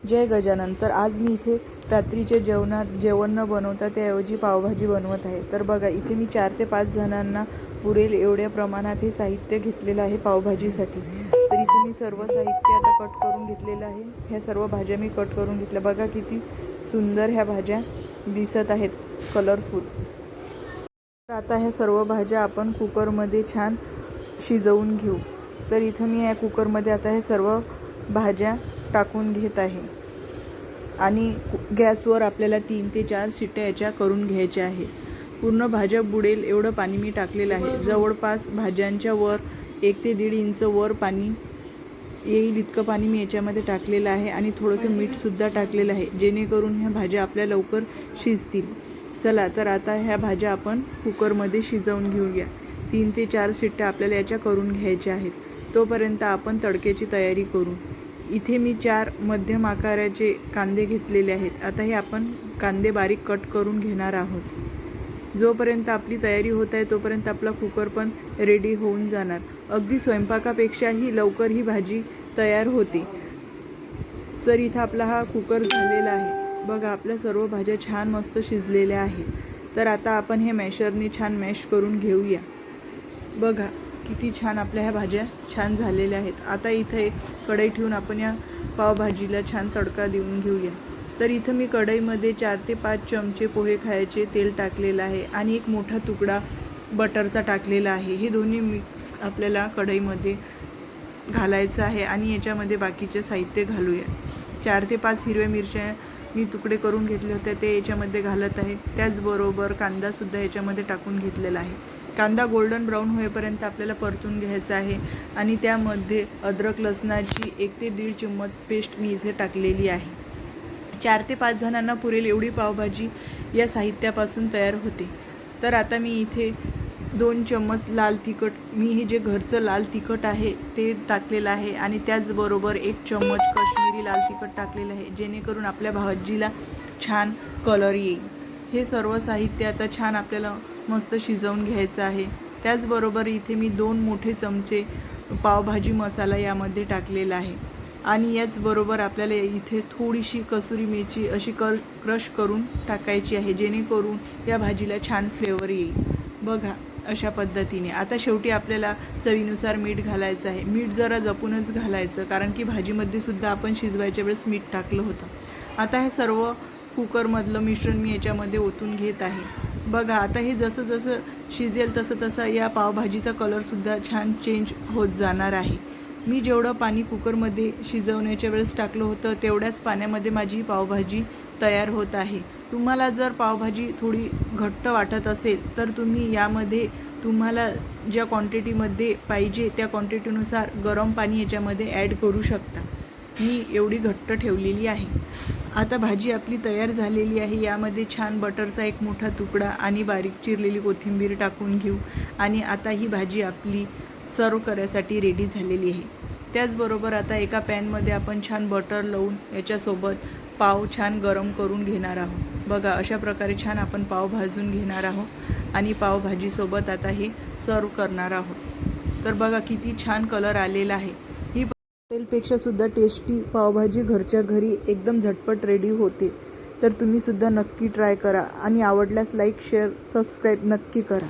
जय गजानन। तर आज मी इथे रात्रीचे जेवण न बनवता त्याऐवजी पावभाजी बनवत आहे। तर बघा, इथे मी 4 ते 5 जणांना पुरेल एवढ्या प्रमाणात हे साहित्य घेतलेलं आहे पावभाजीसाठी। तर इथे मी सर्व साहित्य आता कट करून घेतलेलं आहे। ह्या सर्व भाज्या मी कट करून घेतल्या। बघा किती सुंदर ह्या भाज्या दिसत आहेत, कलरफुल। तर आता ह्या सर्व भाज्या आपण कुकरमध्ये छान शिजवून घेऊ। तर इथं मी या कुकरमध्ये आता हे सर्व भाज्या टाकून घेत आहे आणि गॅसवर आपल्याला 3 ते 4 शिट्ट्या याच्या करून घ्यायच्या आहे। पूर्ण भाज्या बुडेल एवढं पाणी मी टाकलेलं आहे। जवळपास भाज्यांच्या वर 1 ते 1.5 इंच वर पाणी येईल इतकं पाणी मी याच्यामध्ये टाकलेलं आहे आणि थोडंसं मीठसुद्धा टाकलेलं आहे, जेणेकरून ह्या भाज्या आपल्या लवकर शिजतील। चला, तर आता ह्या भाज्या आपण कुकरमध्ये शिजवून घेऊया। 3 ते 4 शिट्ट्या आपल्याला याच्या करून घ्यायच्या आहेत। तोपर्यंत आपण तडक्याची तयारी करू। इथे मी 4 मध्यम आकाराचे कांदे घेतलेले आहेत। आता हे आपण कांदे बारीक कट करून घेणार आहोत। जोपर्यंत आपली तयारी होत आहे तोपर्यंत आपला कुकर पण रेडी होऊन जाणार। अगदी स्वयंपाकापेक्षाही लवकर ही भाजी तयार होते। तर इथं आपला हा कुकर झालेला आहे। बघा, आपल्या सर्व भाज्या छान मस्त शिजलेल्या आहेत। तर आता आपण हे मॅशरने छान मॅश करून घेऊया। बघा किती छान आपल्या ह्या भाज्या छान झालेल्या आहेत। आता इथं एक कढई ठेवून आपण या पावभाजीला छान तडका देऊन घेऊया। तर इथं मी कढईमध्ये 4 ते 5 चमचे पोहे खायचे तेल टाकलेलं आहे आणि एक मोठा तुकडा बटरचा टाकलेला आहे। हे दोन्ही मिक्स आपल्याला कढईमध्ये घालायचं आहे आणि याच्यामध्ये बाकीचे साहित्य घालूया। 4 ते 5 हिरव्या मिरच्या मी तुकडे करून घेतले होते, ते याच्यामध्ये घालत आहे। त्याचबरोबर कांदासुद्धा याच्यामध्ये टाकून घेतलेला आहे। कांदा गोल्डन ब्राऊन होईपर्यंत आपल्याला परतून घ्यायचा आहे आणि त्यामध्ये अद्रक लसणाची 1 ते 1.5 चम्मच पेस्ट मी इथे टाकलेली आहे। 4 ते 5 जणांना पुरेल एवढी पावभाजी या साहित्यापासून तयार होते। तर आता मी इथे 2 चम्मच लाल तिखट, मी हे जे घरचं लाल तिखट आहे ते टाकलेलं आहे आणि त्याचबरोबर 1 चम्मच काश्मीरी लाल तिखट टाकलेलं आहे, जेणेकरून आपल्या भाजीला छान कलर येईल। हे सर्व साहित्य आता छान आपल्याला मस्त शिजवून घ्यायचं आहे। त्याचबरोबर इथे मी 2 मोठे चमचे पावभाजी मसाला यामध्ये टाकलेला आहे आणि याचबरोबर आपल्याला इथे थोडीशी कसुरी मेथी अशी क्रश करून टाकायची आहे, जेणेकरून या भाजीला छान फ्लेवर येईल। बघा, अशा पद्धतीने। आता शेवटी आपल्याला चवीनुसार मीठ घालायचं आहे। मीठ जरा जपूनच घालायचं, कारण की भाजीमध्ये सुद्धा आपण शिजवायच्या वेळेस मीठ टाकलं होतं। आता हे सर्व कुकरमधलं मिश्रण मी याच्यामध्ये ओतून घेत आहे। बघा, आता हे जसं जसं शिजेल तसं तसं या पावभाजीचा कलरसुद्धा छान चेंज होत जाणार आहे। मी जेवढं पाणी कुकरमध्ये शिजवण्याच्या वेळेस टाकलं होतं तेवढ्याच पाण्यामध्ये माझी पावभाजी तयार होत आहे। तुम्हाला जर पावभाजी थोडी घट्ट वाटत असेल तर तुम्ही यामध्ये तुम्हाला ज्या क्वांटिटीमध्ये पाहिजे त्या क्वांटिटीनुसार गरम पाणी याच्यामध्ये ॲड करू शकता। मी एवढी घट्ट ठेवलेली आहे। आता भाजी आपली तयार झालेली आहे। यामध्ये छान बटरचा 1 मोठा तुकडा आणि बारीक चिरलेली कोथिंबीर टाकून घेऊ आणि आता ही भाजी आपली सर्व करायसाठी रेडी झालेली आहे। त्याचबरोबर आता एका पॅनमध्ये आपण छान बटर लावून याच्यासोबत पाव छान गरम करून घेणार आहोत। बघा, अशा प्रकारे छान आपण पाव भाजून घेणार आहोत आणि पावभाजीसोबत आता हे सर्व करणार आहोत। तर बघा किती छान कलर आलेला आहे। ही हॉटेलपेक्षा सुद्धा टेस्टी पावभाजी घरच्या घरी एकदम झटपट रेडी होते। तर तुम्ही सुद्धा नक्की ट्राय करा आणि आवडल्यास लाईक, शेअर, सबस्क्राईब नक्की करा।